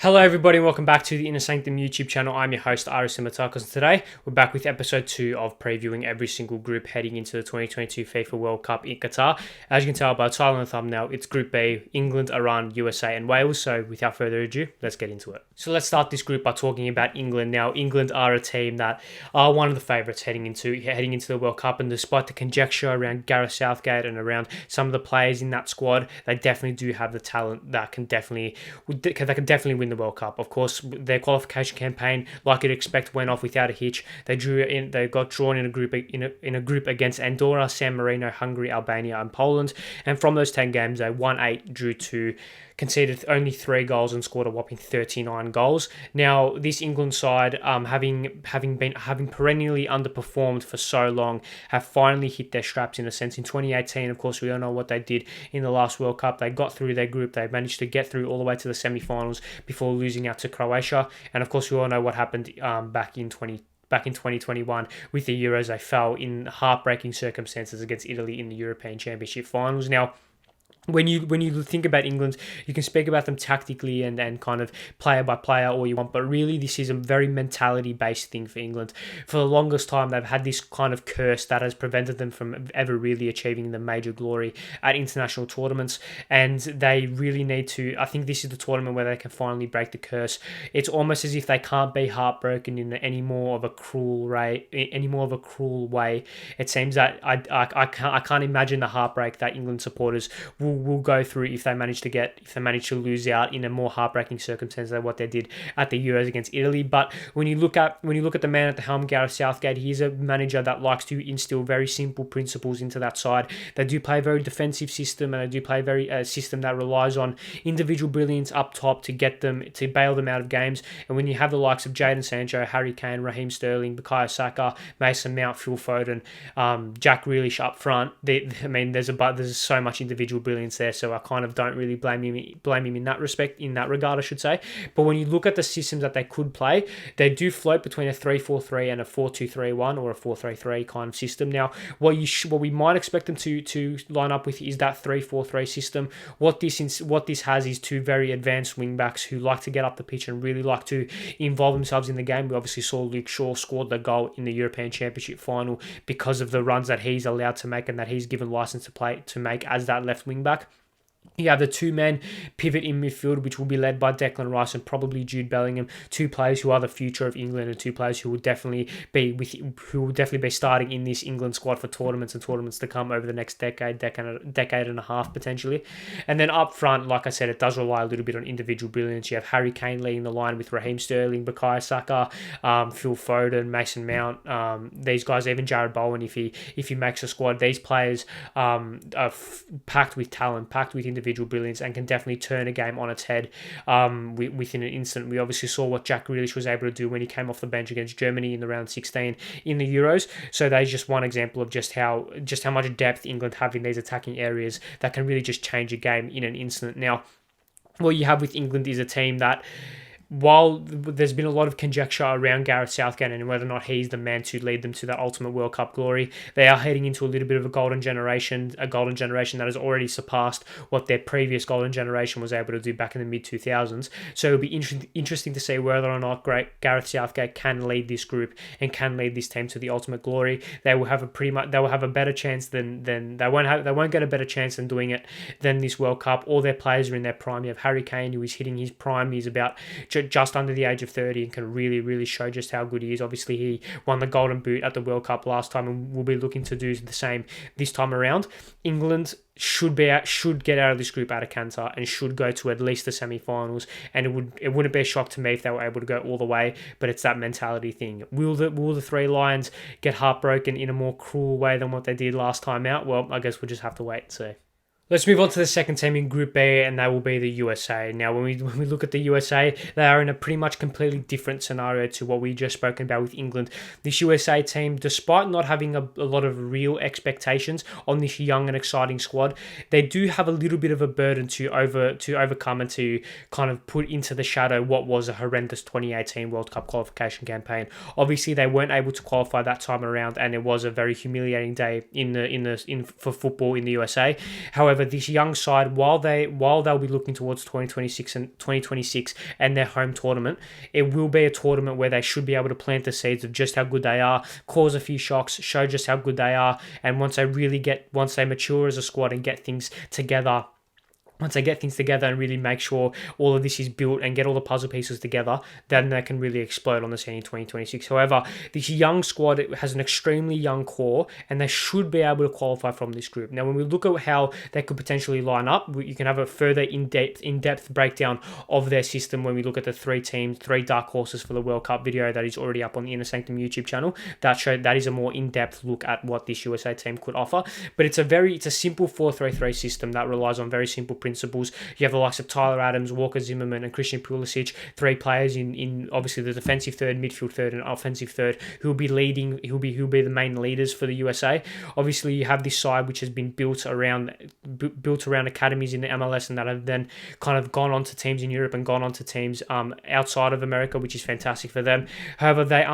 Hello everybody and welcome back to the Inner Sanctum YouTube channel. I'm your host Ari Stamatakos, and today we're back with episode 2 of previewing every single group heading into the 2022 FIFA World Cup in Qatar. As you can tell by the title and the thumbnail, it's Group B, England, Iran, USA and Wales. So without further ado, let's get into it. So let's start this group by talking about England. Now, England are a team that are one of the favourites heading into the World Cup, and despite the conjecture around Gareth Southgate and around some of the players in that squad, they definitely do have the talent that can definitely win the World Cup. Of course, their qualification campaign, like you'd expect, went off without a hitch. They got drawn in a group against Andorra, San Marino, Hungary, Albania, and Poland. And from those 10 games, they won 8, drew 2, conceded only 3 goals and scored a whopping 39 goals. Now, this England side, having perennially underperformed for so long, have finally hit their straps in a sense. In 2018, of course, we all know what they did in the last World Cup. They got through their group. They managed to get through all the way to the semi-finals before losing out to Croatia. And of course, we all know what happened back in 2021 with the Euros. They fell in heartbreaking circumstances against Italy in the European Championship finals. Now, when you think about England, you can speak about them tactically and kind of player by player all you want, but really this is a very mentality-based thing for England. For the longest time, they've had this kind of curse that has prevented them from ever really achieving the major glory at international tournaments, and they really need to. I think this is the tournament where they can finally break the curse. It's almost as if they can't be heartbroken in any more of a cruel way. It seems that I can't imagine the heartbreak that England supporters will go through if they manage to lose out in a more heartbreaking circumstance than what they did at the Euros against Italy. But when you look at the man at the helm, Gareth Southgate, he's a manager that likes to instill very simple principles into that side. They do play a very defensive system, and they do play a system that relies on individual brilliance up top to bail them out of games. And when you have the likes of Jadon Sancho, Harry Kane, Raheem Sterling, Bukayo Saka, Mason Mount, Phil Foden, Jack Grealish up front, there's so much individual brilliance there, so I kind of don't really blame him in that regard, I should say. But when you look at the systems that they could play, they do float between a 3-4-3 and a 4-2-3-1 or a 4-3-3 kind of system. Now, what we might expect them to line up with is that 3-4-3 system. What this has is two very advanced wing backs who like to get up the pitch and really like to involve themselves in the game. We obviously saw Luke Shaw scored the goal in the European Championship final because of the runs that he's allowed to make and that he's given license to make as that left wing back. You have the two-man pivot in midfield, which will be led by Declan Rice and probably Jude Bellingham, two players who are the future of England and two players who will definitely be starting in this England squad for tournaments to come over the next decade and a half potentially. And then up front, like I said, it does rely a little bit on individual brilliance. You have Harry Kane leading the line with Raheem Sterling, Bukayo Saka, Phil Foden, Mason Mount. These guys, even Jared Bowen, if he makes a squad, these players are packed with talent, packed with individual brilliance, and can definitely turn a game on its head within an instant. We obviously saw what Jack Grealish was able to do when he came off the bench against Germany in the round 16 in the Euros. So that's just one example of just how much depth England have in these attacking areas that can really just change a game in an instant. Now, what you have with England is a team that, while there's been a lot of conjecture around Gareth Southgate and whether or not he's the man to lead them to that ultimate World Cup glory, they are heading into a little bit of a golden generation that has already surpassed what their previous golden generation was able to do back in the mid-2000s. So it'll be interesting to see whether or not Gareth Southgate can lead this group and can lead this team to the ultimate glory. They will have a better chance than they won't get a better chance than doing it than this World Cup. All their players are in their prime. You have Harry Kane, who is hitting his prime. He's about just under the age of 30 and can really, really show just how good he is. Obviously, he won the Golden Boot at the World Cup last time and will be looking to do the same this time around. England should get out of this group out of canter and should go to at least the semi-finals, and it wouldn't be a shock to me if they were able to go all the way, but it's that mentality thing. Will the Three Lions get heartbroken in a more cruel way than what they did last time out? Well, I guess we'll just have to wait and see. Let's move on to the second team in Group B, and that will be the USA. Now, when we look at the USA, they are in a pretty much completely different scenario to what we just spoken about with England. This USA team, despite not having a lot of real expectations on this young and exciting squad, they do have a little bit of a burden to overcome and to kind of put into the shadow what was a horrendous 2018 World Cup qualification campaign. Obviously, they weren't able to qualify that time around, and it was a very humiliating day for football in the USA. However, However, this young side, while they'll be looking towards 2026 and their home tournament, it will be a tournament where they should be able to plant the seeds of just how good they are, cause a few shocks, show just how good they are, and once they mature as a squad and get things together, once they get things together and really make sure all of this is built and get all the puzzle pieces together, then they can really explode on the scene in 2026. However, this young squad has an extremely young core, and they should be able to qualify from this group. Now, when we look at how they could potentially line up, you can have a further in-depth breakdown of their system when we look at the three dark horses for the World Cup video that is already up on the Inner Sanctum YouTube channel. That is a more in-depth look at what this USA team could offer. But it's a simple 4-3-3 system that relies on very simple principles. You have the likes of Tyler Adams, Walker Zimmerman, and Christian Pulisic, three players in obviously the defensive third, midfield third, and offensive third, who will be leading, who'll be the main leaders for the USA. Obviously, you have this side which has been built around academies in the MLS, and that have then kind of gone on to teams in Europe and gone on to teams outside of America, which is fantastic for them. However, they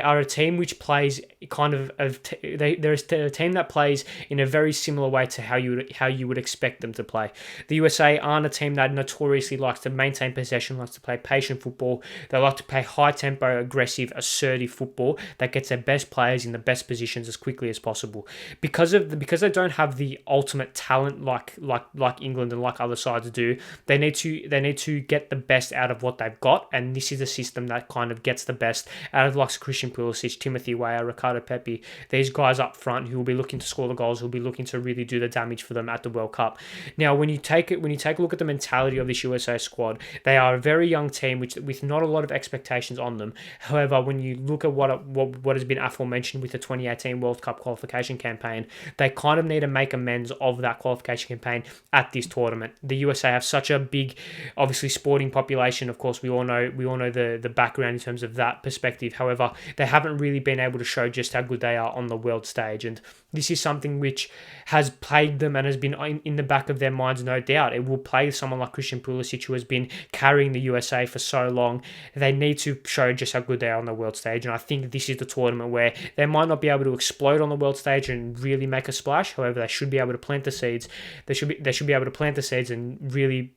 are a team which plays they're a team that plays in a very similar way to how you would expect them to play. The USA aren't a team that notoriously likes to maintain possession, likes to play patient football. They like to play high-tempo, aggressive, assertive football that gets their best players in the best positions as quickly as possible. Because they don't have the ultimate talent like England and like other sides do, they need to get the best out of what they've got, and this is a system that kind of gets the best out of like Christian Pulisic, Timothy Weah, Ricardo Pepi, these guys up front who will be looking to score the goals, who will be looking to really do the damage for them at the World Cup. Now, when you take a look at the mentality of this USA squad, they are a very young team with not a lot of expectations on them. However, when you look at what has been aforementioned with the 2018 World Cup qualification campaign, they kind of need to make amends of that qualification campaign at this tournament. The USA have such a big, obviously, sporting population. Of course, we all know the background in terms of that perspective. However, they haven't really been able to show just how good they are on the world stage, and this is something which has plagued them and has been in the back of their minds, no doubt. It will plague someone like Christian Pulisic, who has been carrying the USA for so long. They need to show just how good they are on the world stage, and I think this is the tournament where they might not be able to explode on the world stage and really make a splash. However, they should be able to plant the seeds. They should be able to plant the seeds and really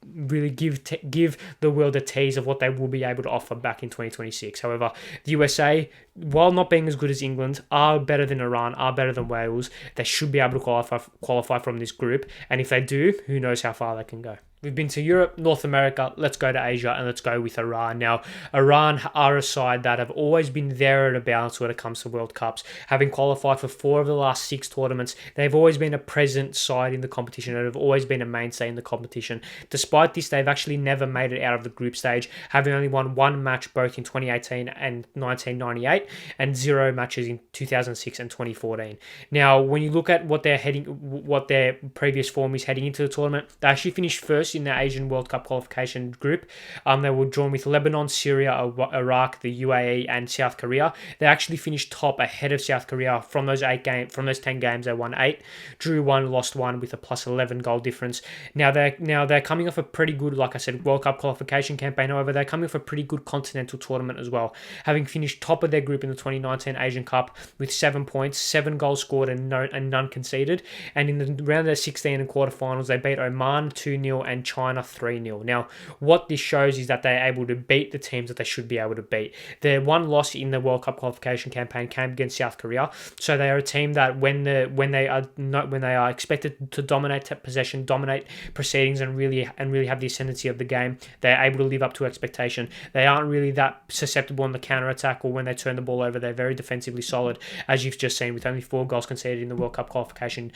give the world a tease of what they will be able to offer back in 2026. However, the USA, while not being as good as England, are better than Iran, are better than Wales. They should be able to qualify from this group, and if they do, who knows how far they can go. We've been to Europe, North America, let's go to Asia, and let's go with Iran. Now, Iran are a side that have always been there at a balance when it comes to World Cups. Having qualified for 4 of the last 6 tournaments, they've always been a present side in the competition and have always been a mainstay in the competition. Despite this, they've actually never made it out of the group stage, having only won 1 match both in 2018 and 1998, and 0 matches in 2006 and 2014. Now, when you look at what their previous form is heading into the tournament, they actually finished first in the Asian World Cup qualification group. They were drawn with Lebanon, Syria, Iraq, the UAE, and South Korea. They actually finished top ahead of South Korea from those 10 games. They won 8, drew 1, lost 1 with a plus 11 goal difference. Now they're coming off a pretty good, like I said, World Cup qualification campaign. However, they're coming off a pretty good continental tournament as well, having finished top of their group in the 2019 Asian Cup with 7 points, 7 goals scored and none conceded. And in the round of 16 and quarterfinals, they beat Oman 2-0 and China 3-0. Now, what this shows is that they're able to beat the teams that they should be able to beat. Their one loss in the World Cup qualification campaign came against South Korea, so they are a team that when they are expected to dominate possession, dominate proceedings, and really have the ascendancy of the game, they're able to live up to expectation. They aren't really that susceptible on the counter attack or when they turn the ball over. They're very defensively solid, as you've just seen, with only 4 goals conceded in the World Cup qualification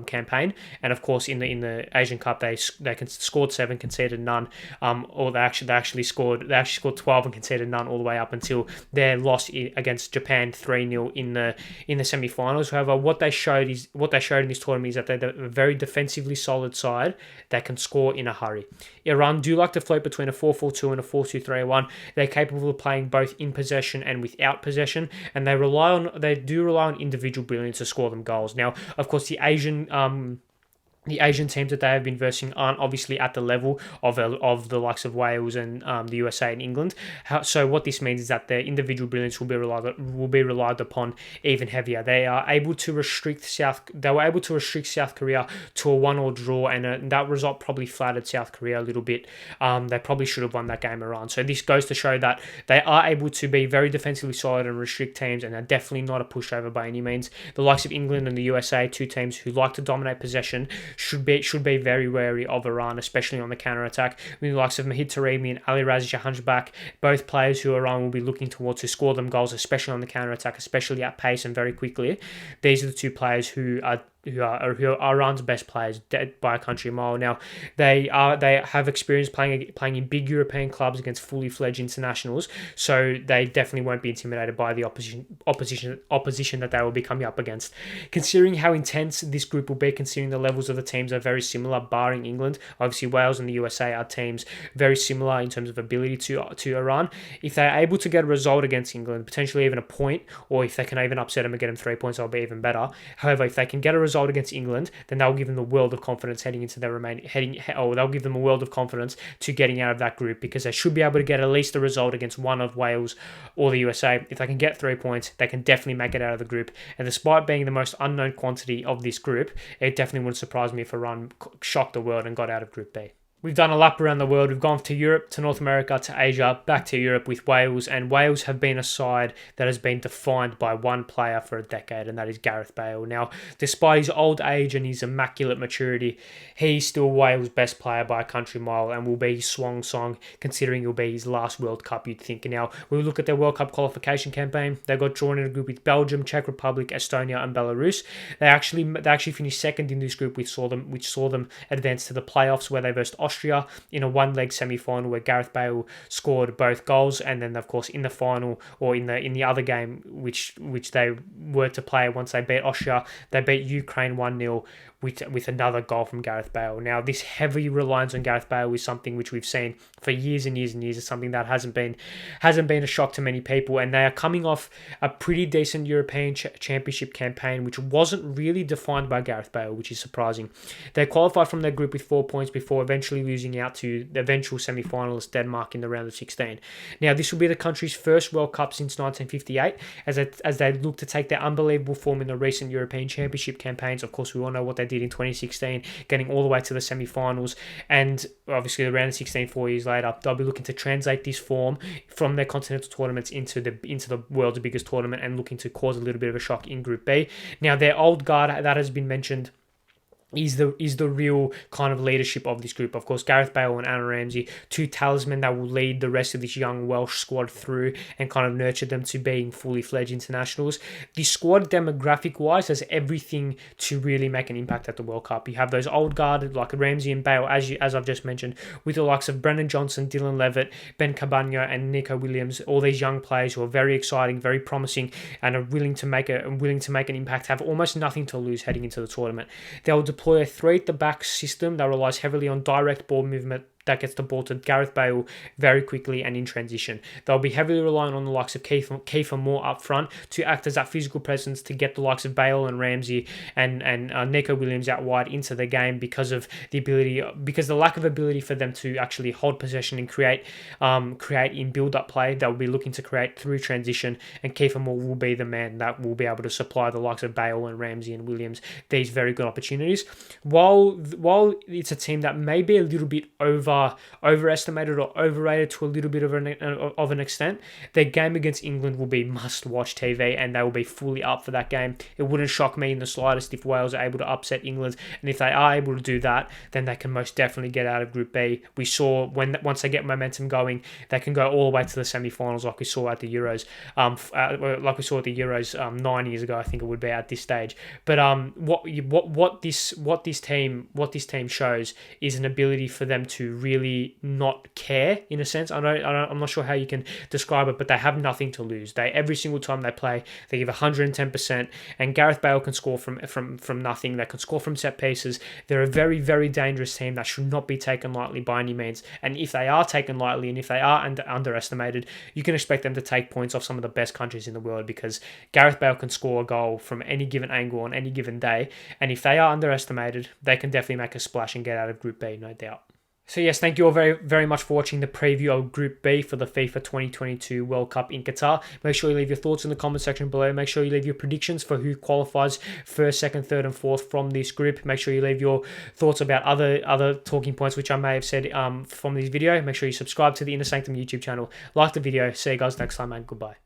campaign, and of course in the Asian Cup they scored 7, conceded none, or they actually scored 12 and conceded none all the way up until their loss against Japan 3-0 in the semi-finals. However, what they showed in this tournament is that they're a very defensively solid side that can score in a hurry. Iran do like to float between a 4-4-2 and a 4-2-3-1. They're capable of playing both in possession and without possession, and they do rely on individual brilliance to score them goals. Now, of course, the Asian the Asian teams that they have been versing aren't obviously at the level of the likes of Wales and the USA and England. So what this means is that their individual brilliance will be relied upon even heavier. They are able to restrict They were able to restrict South Korea to a 1-1 draw, and that result probably flattered South Korea a little bit. They probably should have won that game around. So this goes to show that they are able to be very defensively solid and restrict teams, and they're definitely not a pushover by any means. The likes of England and the USA, two teams who like to dominate possession, should be very wary of Iran, especially on the counter-attack. With the likes of Mahid Taremi and Ali Razi Jahanjbek, both players who Iran will be looking towards to score them goals, especially on the counter-attack, especially at pace and very quickly. These are the two players who are Iran's best players by a country mile. Now, they have experience playing in big European clubs against fully fledged internationals, so they definitely won't be intimidated by the opposition that they will be coming up against. Considering how intense this group will be, considering the levels of the teams are very similar, barring England, obviously Wales and the USA are teams very similar in terms of ability to Iran. If they're able to get a result against England, potentially even a point, or if they can even upset them and get them 3 points, that'll be even better. However, if they can get a result against England, then they'll give them the world of confidence they'll give them a world of confidence to getting out of that group, because they should be able to get at least a result against one of Wales or the USA. If they can get 3 points, they can definitely make it out of the group. And despite being the most unknown quantity of this group, it definitely wouldn't surprise me if Iran shocked the world and got out of Group B. We've done a lap around the world. We've gone to Europe, to North America, to Asia, back to Europe with Wales. And Wales have been a side that has been defined by one player for a decade, and that is Gareth Bale. Now, despite his old age and his immaculate maturity, he's still Wales' best player by a country mile and will be his swan song, considering it'll be his last World Cup, you'd think. Now, we look at their World Cup qualification campaign. They got drawn in a group with Belgium, Czech Republic, Estonia, and Belarus. They actually finished second in this group, which saw them advance to the playoffs, where they versed Austria in a one-leg semi-final where Gareth Bale scored both goals, and then of course in the final, or in the other game which they were to play once they beat Austria, they beat Ukraine 1-0 with another goal from Gareth Bale. Now, this heavy reliance on Gareth Bale is something which we've seen for years and years and years. It's something that hasn't been a shock to many people, and they are coming off a pretty decent European Championship campaign, which wasn't really defined by Gareth Bale, which is surprising. They qualified from their group with 4 points before eventually losing out to the eventual semi-finalist Denmark in the round of 16. Now, this will be the country's first World Cup since 1958, as they look to take their unbelievable form in the recent European Championship campaigns. Of course, we all know what they did in 2016, getting all the way to the semi-finals, and obviously the round of 16 4 years later. They'll be looking to translate this form from their continental tournaments into the world's biggest tournament, and looking to cause a little bit of a shock in Group B. Now, their old guard that has been mentioned is the real kind of leadership of this group. Of course, Gareth Bale and Aaron Ramsey, two talismen that will lead the rest of this young Welsh squad through and kind of nurture them to being fully fledged internationals. The squad, demographic-wise, has everything to really make an impact at the World Cup. You have those old guard like Ramsey and Bale, as I've just mentioned, with the likes of Brennan Johnson, Dylan Levitt, Ben Cabano, and Nico Williams. All these young players who are very exciting, very promising, and are willing to make an impact. Have almost nothing to lose heading into the tournament. They'll deploy a 3-at-the-back system that relies heavily on direct ball movement that gets the ball to Gareth Bale very quickly and in transition. They'll be heavily relying on the likes of Kiefer Moore up front to act as that physical presence to get the likes of Bale and Ramsey and Nico Williams out wide into the game, because the lack of ability for them to actually hold possession and create in build-up play. They'll be looking to create through transition, and Kiefer Moore will be the man that will be able to supply the likes of Bale and Ramsey and Williams these very good opportunities. While it's a team that may be a little bit overestimated or overrated to a little bit of an extent, their game against England will be must-watch TV, and they will be fully up for that game. It wouldn't shock me in the slightest if Wales are able to upset England, and if they are able to do that, then they can most definitely get out of Group B. We saw once they get momentum going, they can go all the way to the semi-finals, like we saw at the Euros. 9 years ago, I think it would be at this stage. But what this team shows is an ability for them to really not care in a sense. I'm not sure how you can describe it, but they have nothing to lose. Every single time they play, they give 110%, and Gareth Bale can score from nothing. They can score from set pieces. They're a very, very dangerous team that should not be taken lightly by any means. And if they are taken lightly, and if they are underestimated, you can expect them to take points off some of the best countries in the world, because Gareth Bale can score a goal from any given angle on any given day. And if they are underestimated, they can definitely make a splash and get out of Group B, no doubt. So yes, thank you all very, very much for watching the preview of Group B for the FIFA 2022 World Cup in Qatar. Make sure you leave your thoughts in the comment section below. Make sure you leave your predictions for who qualifies first, second, third, and fourth from this group. Make sure you leave your thoughts about other talking points which I may have said from this video. Make sure you subscribe to the Inner Sanctum YouTube channel. Like the video. See you guys next time, and goodbye.